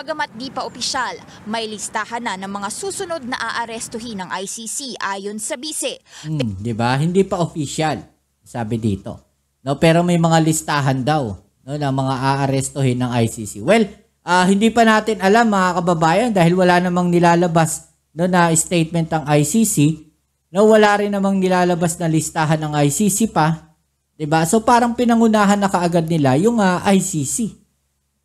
Bagamat di pa opisyal, may listahan na ng mga susunod na aarestuhin ng ICC ayon sa bise. Di ba? Hindi pa official, sabi dito. No, pero may mga listahan daw, no, ng mga aarestuhin ng ICC. Well, hindi pa natin alam mga kababayan dahil wala namang nilalabas, no, na statement ng ICC. No, wala rin namang nilalabas na listahan ng ICC pa. 'Di ba? So parang pinangunahan na kaagad nila yung ICC.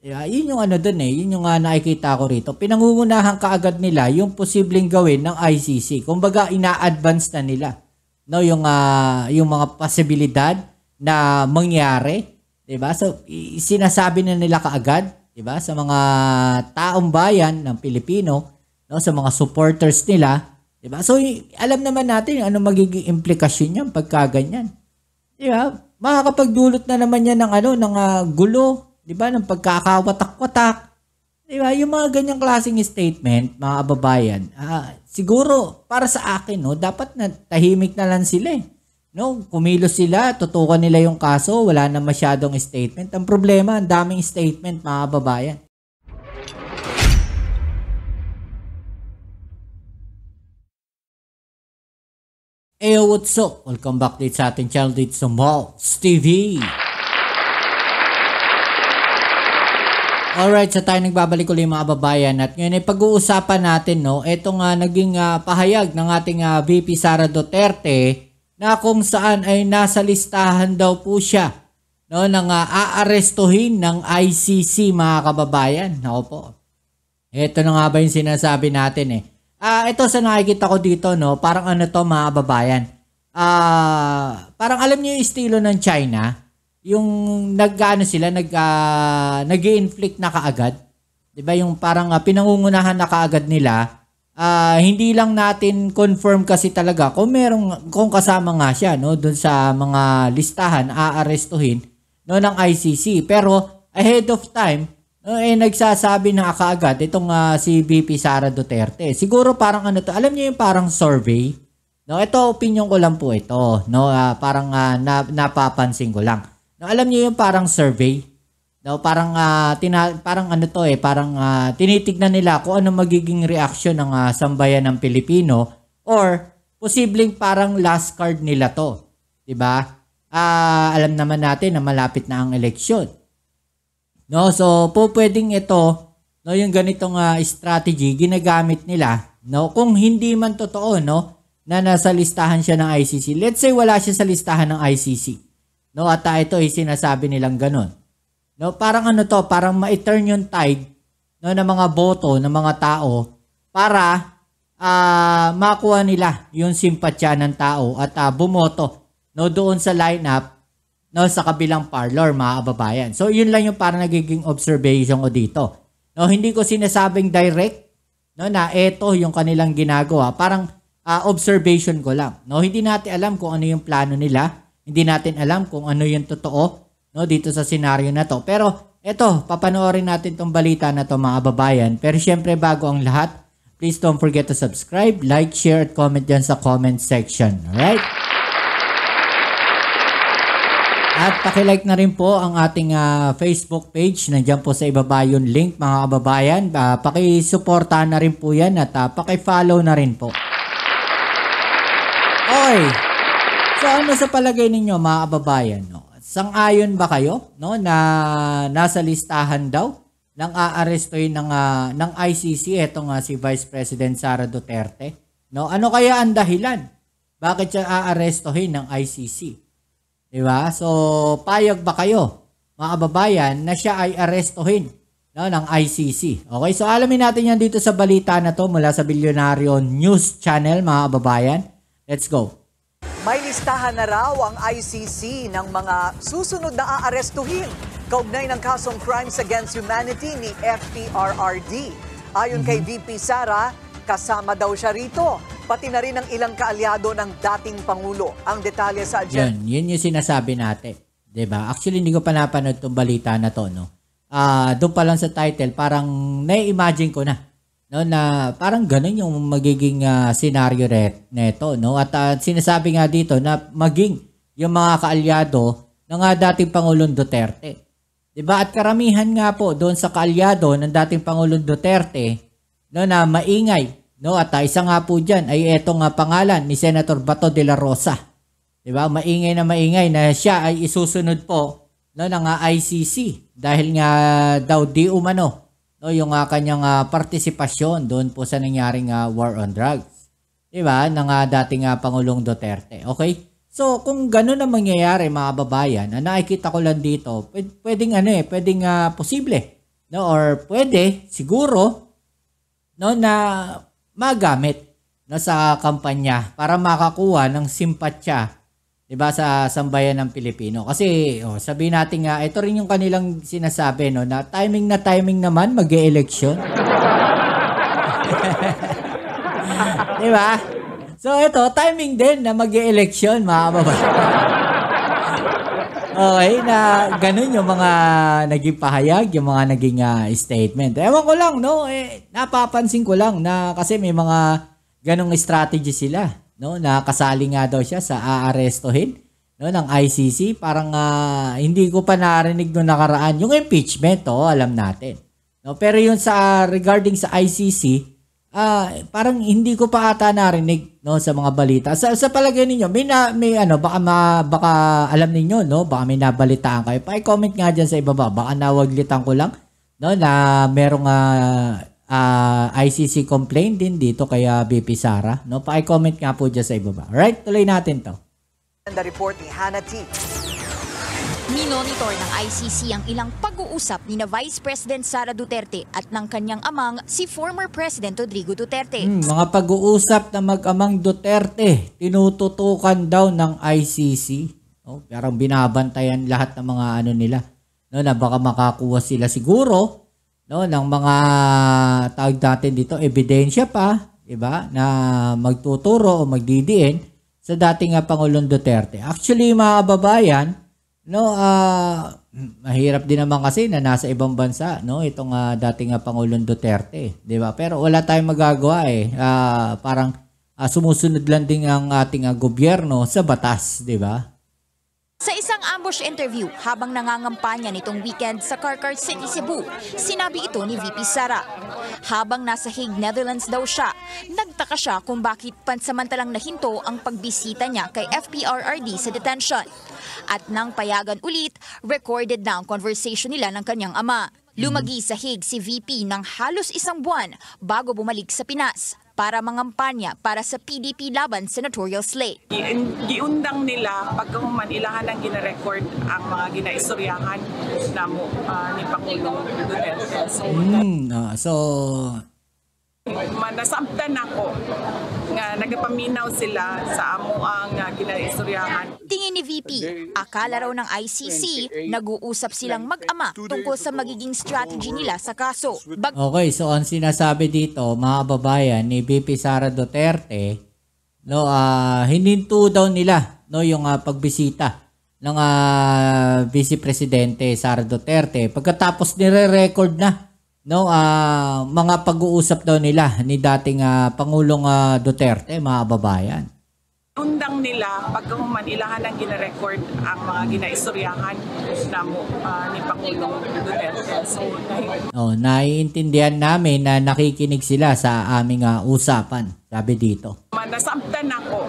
Yun yung ano dun yun yung nakikita ko rito. Pinangungunahan kaagad nila yung posibleng gawin ng ICC. Kumbaga ina-advance na nila, no, yung mga posibilidad na mangyari, 'di ba? So sinasabi na nila kaagad, 'di ba, sa mga taong bayan ng Pilipino, no, sa mga supporters nila, 'di ba? So alam naman natin ano magiging implikasyon niyan pagka ganyan. 'Di ba? Makakapagdulot na naman yan ng ng gulo, 'di ba, ng pagkakawatak-watak. 'Di ba? Yung mga ganyang klaseng statement, mga kababayan, siguro para sa akin, no, dapat na tahimik na lang sila. No, kumilos sila, tutukan nila yung kaso, wala na masyadong statement. Ang problema, ang daming statement, mga kababayan. Eyo, what's up? Welcome back dito sa ating channel dito sa Maltz TV. Alright, so tayo nagbabalik ulit mga kababayan at ngayon ay pag-uusapan natin, no, itong naging pahayag ng ating VP Sara Duterte na kung saan ay nasa listahan daw po siya, no, ng aarestuhin ng ICC, mga kababayan. Ako po. Ito na nga ba yung sinasabi natin ito sa nakikita ko dito, no, parang ano to mga kababayan. Parang alam niyo yung estilo ng China, yung nag-inflict na kaagad. 'Di ba? Yung parang pinangungunahan na kaagad nila. Hindi lang natin confirm kasi talaga kung kasama nga siya, no, doon sa mga listahan aarestuhin, no, ng ICC. Pero ahead of time, no, nagsasabi na kaagad itong si VP Sara Duterte. Siguro parang ano to, alam niyo yung parang survey. No, ito opinion ko lang po ito, no, parang napapansin ko lang. No, alam niyo yung parang survey. No, parang parang ano to parang tinitignan nila kung ano magiging reaction ng sambayan ng Pilipino or posibleng parang last card nila to, 'di ba? Alam naman natin na malapit na ang eleksyon. No, so pwedeng ito, no, yung ganitong strategy ginagamit nila, no, kung hindi man totoo, no, na nasa listahan siya ng ICC. Let's say wala siya sa listahan ng ICC. No, at ito ay sinasabi nilang ganun. No, parang ano to, parang ma-turn yung tide, no, ng mga boto ng mga tao para makuha nila yung simpatya ng tao at bumoto, no, doon sa lineup, no, sa kabilang parlor, mga kababayan. So yun lang yung parang nagiging observation ko dito. No, hindi ko sinasabing direct, no, na ito yung kanilang ginagawa, parang observation ko lang. No, hindi natin alam kung ano yung plano nila, hindi natin alam kung ano yung totoo, no, dito sa senaryo na to. Pero eto, papanoorin natin tong balita na to, mga kababayan. Pero syempre bago ang lahat, please don't forget to subscribe, like, share, at comment dyan sa comment section. Alright? At pakilike na rin po ang ating Facebook page. Nandiyan po sa ibaba yung link, mga kababayan. Pakisuportahan na rin po yan at pakifollow na rin po. Okay. So ano sa palagay ninyo, mga kababayan, no? Sang-ayon ba kayo, no, na nasa listahan daw ng aarestuhin ng ICC etong si Vice President Sara Duterte? No, ano kaya ang dahilan? Bakit siya aarestuhin ng ICC? 'Di ba? So, payag ba kayo, mga kababayan, na siya ay arestuhin, no, ng ICC? Okay, so alamin natin yan dito sa balita na to mula sa Bilyonaryo News Channel, mga kababayan. Let's go. May listahan na raw ang ICC ng mga susunod na aarestuhin kaugnay ng kasong Crimes Against Humanity ni FPRRD. Ayon kay VP Sara, kasama daw siya rito, pati na rin ang ilang kaalyado ng dating Pangulo. Ang detalye sa agenda. Yun yung sinasabi natin. 'Di ba? Actually, hindi ko pa napanood itong balita na to, no. Doon pa lang sa title, parang na-imagine ko na, no, na parang ganun yung magiging scenario neto, no. At sinasabi nga dito na maging yung mga kaalyado ng dating Pangulong Duterte. 'Di ba? At karamihan nga po doon sa kaalyado ng dating Pangulong Duterte, no, na maingay, no, at isa nga po diyan ay etong pangalan ni Senator Bato de la Rosa. 'Di ba? Maingay na siya ay isusunod po, no, ng ICC dahil nga daw di umano, no, yung kanyang partisipasyon doon po sa nangyaring war on drugs. 'Di ba? Ng dating Pangulong Duterte. Okay? So, kung gano'n na mangyayari mga babayan, nakikita ko lang dito, pwedeng posible, no, or pwede siguro, no, na magamit, no, sa kampanya para makakuha ng simpatya, 'di ba, sa sambayan ng Pilipino. Kasi sabihin natin nga, ito rin yung kanilang sinasabi, no, na timing naman mag-e-election. 'Di ba? So ito, timing din na mag-e-election, mga babae. Okay, na ganun yung mga naging pahayag, yung mga naging statement. Ewan ko lang, no? Napapansin ko lang na kasi may mga ganung strategy sila, no? Na kasali nga daw siya sa aarestuhin, no, ng ICC. Parang hindi ko pa narinig nung nakaraan. Yung impeachment, alam natin. No? Pero yung regarding sa ICC, parang hindi ko pa ata narinig, no, sa mga balita. Sa palagay ninyo, may baka alam ninyo, no, baka may nabalitaan kayo. Pa-comment nga diyan sa ibaba. Baka nawaglitan ko lang, no, na merong ICC complaint din dito kay BP Sara, no. Pa-comment nga po diyan sa ibaba. Alright, tuloy natin 'to. The report ni Hannah T. Minonitor ng ICC ang ilang pag-uusap ni na Vice President Sara Duterte at ng kanyang amang si former President Rodrigo Duterte. Mga pag-uusap na mag-amang Duterte, tinututukan daw ng ICC. Oh, parang binabantayan lahat ng mga nila, no, na baka makakuha sila siguro, no, ng mga tawag natin dito ebidensya pa, 'di ba, na magtuturo o magdidiin sa dating Pangulong Duterte. Actually, mga kababayan, no, mahirap din naman kasi na nasa ibang bansa, no, itong dating Pangulong Duterte, 'di ba? Pero wala tayong magagawa parang sumusunod lang din ang ating gobyerno sa batas, 'di ba? Sa isang ambush interview habang nangangampanya nitong weekend sa Carcar City, Cebu, sinabi ito ni VP Sara. Habang nasa Hague, Netherlands daw siya, nagtaka siya kung bakit pansamantalang nahinto ang pagbisita niya kay FPRRD sa detention. At nang payagan ulit, recorded na ang conversation nila ng kanyang ama. Lumagi sa Hague si VP ng halos isang buwan bago bumalik sa Pinas para mangampanya para sa PDP laban sa Notorious Slate. Giundang nila pagkahuman ilahan ang gina-record ang mga ginaistoryahan namo ni Pangulong Duterte. So nasabtan ako nga nagapaminaw sila sa amo ang ginaistoryahan. Tingin ni VP, akala raw ng ICC nag-uusap silang mag-ama tungkol sa magiging strategy nila sa kaso. Okay, so ang sinasabi dito, mga babayan, ni VP Sara Duterte, no, hininto daw nila, no, yung pagbisita ng Vice Presidente Sara Duterte. Pagkatapos nire-record na, no, mga pag-uusap daw nila ni dating Pangulong Duterte, mga babayan. Undang nila pagkahuman ilahan ang gina-record ang mga ginaistoryahan namo ni Pangulong Duterte. So naiintindihan namin na nakikinig sila sa aming usapan, sabi dito. Nasabtan ako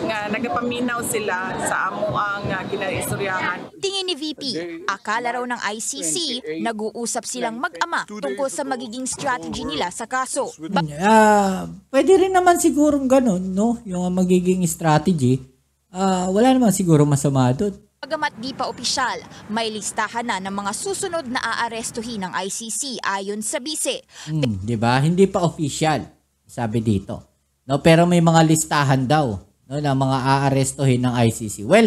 nga nagapaminaw sila sa amo ang ginaistoryahan. Tingin ni VP, akala raw ng ICC nag-uusap silang mag-ama tungkol sa magiging strategy nila sa kaso. Pwede rin naman sigurong ganun, no, yung magiging strategy. Wala naman siguro masama doon. Bagamat di pa opisyal, may listahan na ng mga susunod na aarestuhin ng ICC ayon sa bise. Di ba? Hindi pa official, sabi dito. No, pero may mga listahan daw, no, na mga aarestuhin ng ICC. Well,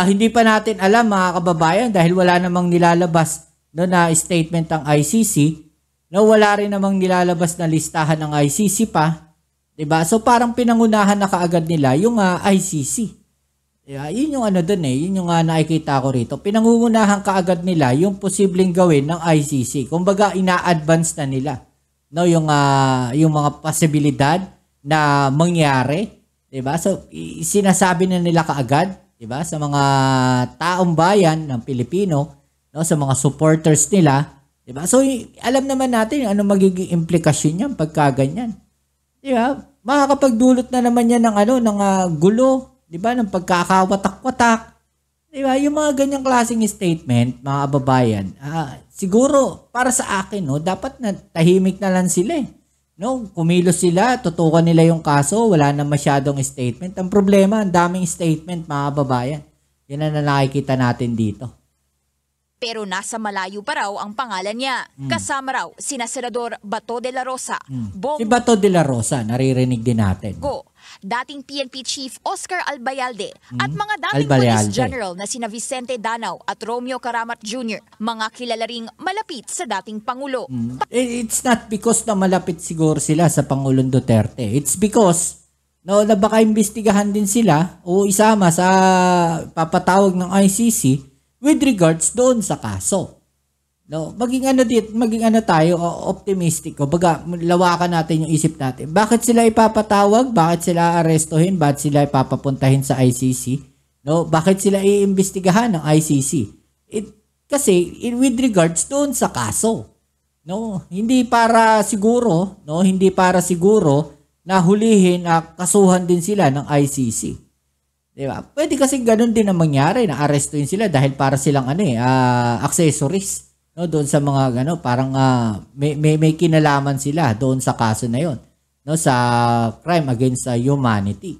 hindi pa natin alam, mga kababayan, dahil wala namang nilalabas, no, na statement ng ICC. No, wala rin namang nilalabas na listahan ng ICC pa. Diba? So parang pinangunahan na kaagad nila yung ICC. Yun yung yun yung nakikita ko rito. Pinangungunahan kaagad nila yung posibleng gawin ng ICC. Kumbaga ina-advance na nila, no, yung mga posibilidad na mangyari, 'di ba? So sinasabi na nila kaagad, 'di ba, sa mga taong bayan ng Pilipino, no, sa mga supporters nila. Diba? So, alam naman natin ano magiging implikasyon niyan pagka ganyan. Diba? Makakapagdulot na naman yan ng, ng gulo, diba? Ng pagkakawatak-watak. Diba? Yung mga ganyang klaseng statement, mga kababayan, siguro, para sa akin, no, dapat na tahimik na lang sila eh. No, kumilos sila, tutukan nila yung kaso, wala na masyadong statement. Ang problema, ang daming statement, mga kababayan. Yan ang nakikita natin dito. Pero nasa malayo pa raw ang pangalan niya. Kasama raw sina Senador Bato de la Rosa, Si Bato de la Rosa, naririnig din natin. dating PNP Chief Oscar Albayalde at mga dating Albayalde. Police General na sina Vicente Danao at Romeo Caramat Jr., mga kilala ring malapit sa dating Pangulo. It's not because na malapit siguro sila sa Pangulong Duterte. It's because na baka imbestigahan din sila o isama sa papatawag ng ICC with regards doon sa kaso. No, maging tayo optimistic o baga lawakan natin yung isip natin. Bakit sila ipapatawag? Bakit sila arestuhin? Bakit sila ipapapuntahin sa ICC? No, bakit sila iimbestigahan ng ICC? Kasi with regards doon sa kaso. No, hindi para siguro na hulihin kasuhan din sila ng ICC. Di ba? Pwede kasi ganun din ang mangyari na arestuhin sila dahil para silang accessories. No, doon sa mga parang may kinalaman sila doon sa kaso na 'yon, no, sa crime against humanity.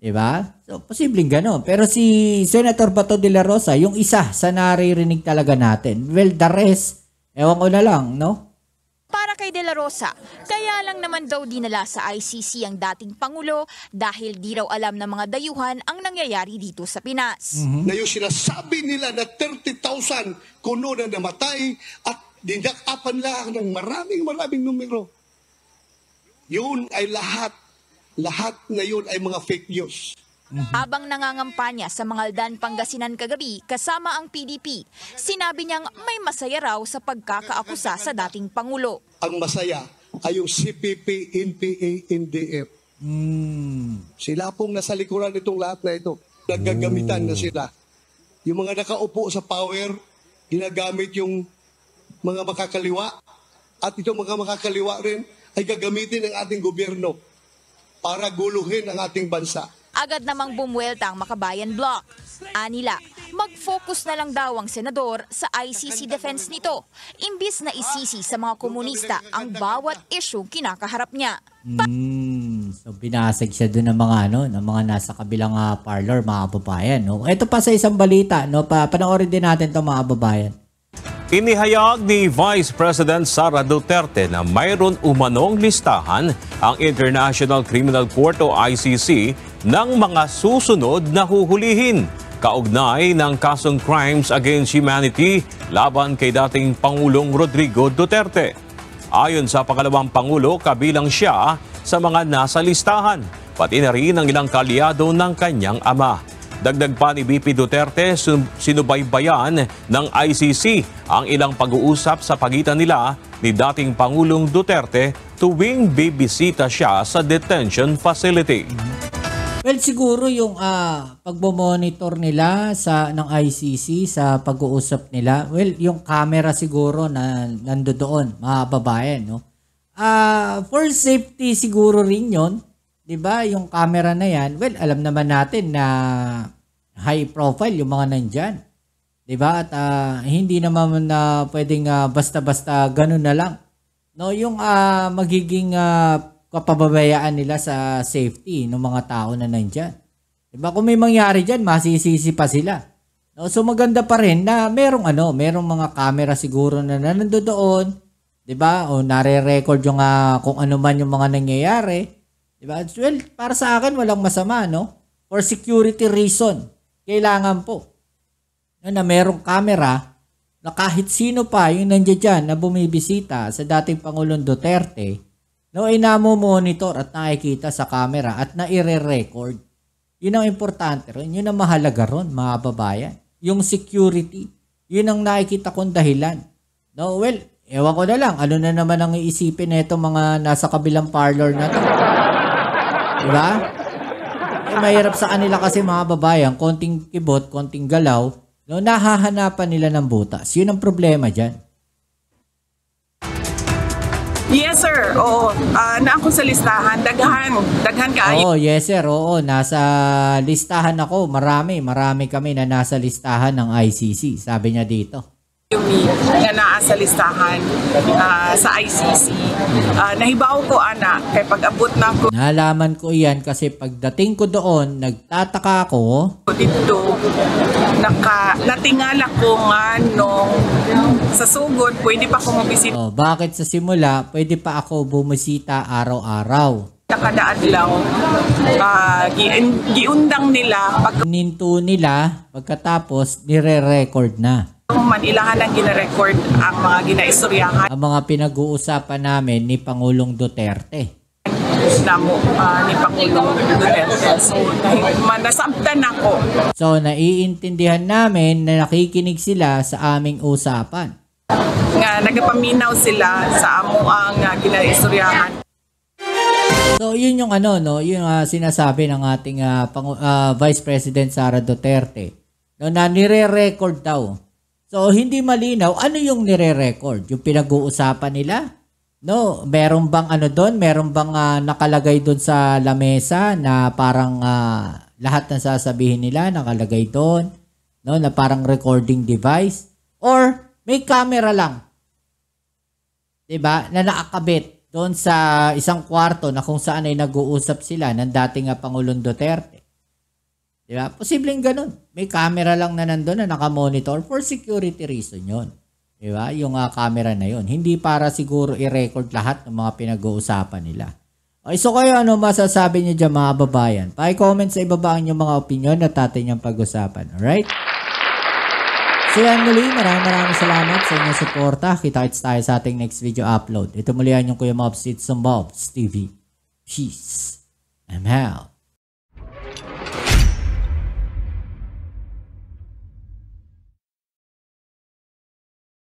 'Di ba? So posibleng gano'n. Pero si Senator Bato de la Rosa, yung isa sa naririnig talaga natin. Well, the rest, ewan ko na lang, no? Para kay De La Rosa, kaya lang naman daw dinala sa ICC ang dating Pangulo dahil di raw alam ng mga dayuhan ang nangyayari dito sa Pinas. Na yung sinasabi nila na 30,000 kuno na namatay at dinakapan lang ng maraming numero. Yun ay lahat na yun ay mga fake news. Habang nangangampanya sa Mangaldan, Pangasinan kagabi kasama ang PDP, sinabi niyang may masaya raw sa pagkakaakusa sa dating Pangulo. Ang masaya ay yung CPP, NPA, NDF. Sila pong nasa likuran nitong lahat na ito. Naggagamitan na sila. Yung mga nakaupo sa power, ginagamit yung mga makakaliwa. At itong mga makakaliwa rin ay gagamitin ng ating gobyerno para guluhin ang ating bansa. Agad namang bumuelta ang Makabayan Bloc. Anila, mag-focus na lang daw ang senador sa ICC defense nito, imbis na isisi sa mga komunista ang bawat issue kinakaharap niya. So binasag siya doon ng mga nasa kabilang parlor, mga kababayan, no. Ito pa sa isang balita, no, panoorin din natin 'to, mga kababayan. Inihayag ni Vice President Sara Duterte na mayroon umanong listahan ang International Criminal Court o ICC ng mga susunod na huhulihin kaugnay ng kasong crimes against humanity laban kay dating Pangulong Rodrigo Duterte. Ayon sa pangalawang Pangulo, kabilang siya sa mga nasa listahan, pati na rin ang ilang kalyado ng kanyang ama. Dagdag pa ni BP Duterte, sinubaybayan ng ICC ang ilang pag-uusap sa pagitan nila ni dating Pangulong Duterte tuwing bibisita siya sa detention facility. Well, siguro yung pagbo-monitor nila ng ICC sa pag-uusap nila, well, yung camera siguro na nandoon, mga babae, no? For safety siguro rin yon. 'Di ba? Yung camera na yan, well, alam naman natin na high profile yung mga nandyan. 'Di ba? At hindi naman na pwedeng basta-basta ganun na lang. No, yung magiging kapababayaan nila sa safety ng mga tao na nandyan. 'Di ba? Kung may mangyari diyan, masisisi pa sila. No, so maganda pa rin na merong mga camera siguro na nandoon, 'di ba? O nare-record yung kung ano man yung mga nangyayari. Diba? Well, para sa akin, walang masama, no? For security reason, kailangan po na merong camera na kahit sino pa yung nandiyan dyan na bumibisita sa dating Pangulong Duterte, no, ay namomonitor at nakikita sa camera at naire-record. Yun ang importante ron. Yun ang mahalaga ron, mga babayan. Yung security, yun ang nakikita kong dahilan. No, well, ewan ko na lang, ano na naman ang iisipin na itong mga nasa kabilang parlor na to. Diba? Mahirap sa kanila kasi, mga babayan, konting kibot, konting galaw, No, nahahanapan nila ng butas. Yun ang problema dyan. Yes, sir. Oo. Na ako sa listahan. Daghan kaayo. Oo, yes sir. Oo, nasa listahan ako. Marami kami na nasa listahan ng ICC. Sabi niya dito. Nga naa sa listahan sa ICC. Nahibaw ko, ana, kay pag-abot na ko Nalaman ko iyan kasi pagdating ko doon, nagtataka ako. dito, natingala ko nga nung sa sugod, pwede pa ko mabisita. Oh, bakit sa simula, pwede pa ako bumisita araw-araw. Nakadaan lang. Giundang nila pag Ninto nila, pagkatapos, nire-record na. man ilahan ang gina-record ang mga ginaistoryahan Ang mga pinag-uusapan namin ni Pangulong Duterte. na mo ni Pangulong Duterte. So, nasabtan ako. So, naiintindihan namin na nakikinig sila sa aming usapan. Nga nagapaminaw sila sa amo ang ginaistoryahan. So, yun yung yung sinasabi ng ating Vice President Sara Duterte. No, na nire-record daw. So, hindi malinaw ano yung nire-record? Yung pinag-uusapan nila? No, meron bang doon? Meron bang nakalagay doon sa lamesa na parang lahat ng sasabihin nila nakalagay doon? No, na parang recording device? Or may camera lang? 'Di ba? Na nakakabit doon sa isang kwarto na kung saan ay nag-uusap sila ng dating Pangulong Duterte. Diba? Posibleng ganun. May camera lang na nandun na nakamonitor for security reason yun. Diba? Yung camera na yun. Hindi para siguro i-record lahat ng mga pinag-uusapan nila. Okay, so kayo ano masasabi niyo dyan mga babayan? Pa-comment sa ibaba ang inyong mga opinion at atin yung pag-usapan. Alright? So yan muli. Maraming salamat sa inyong suporta. Kita-kits tayo sa ating next video upload. Ito muli ang yung Kuya Mobs, It's Mobs TV. Peace. I'm out.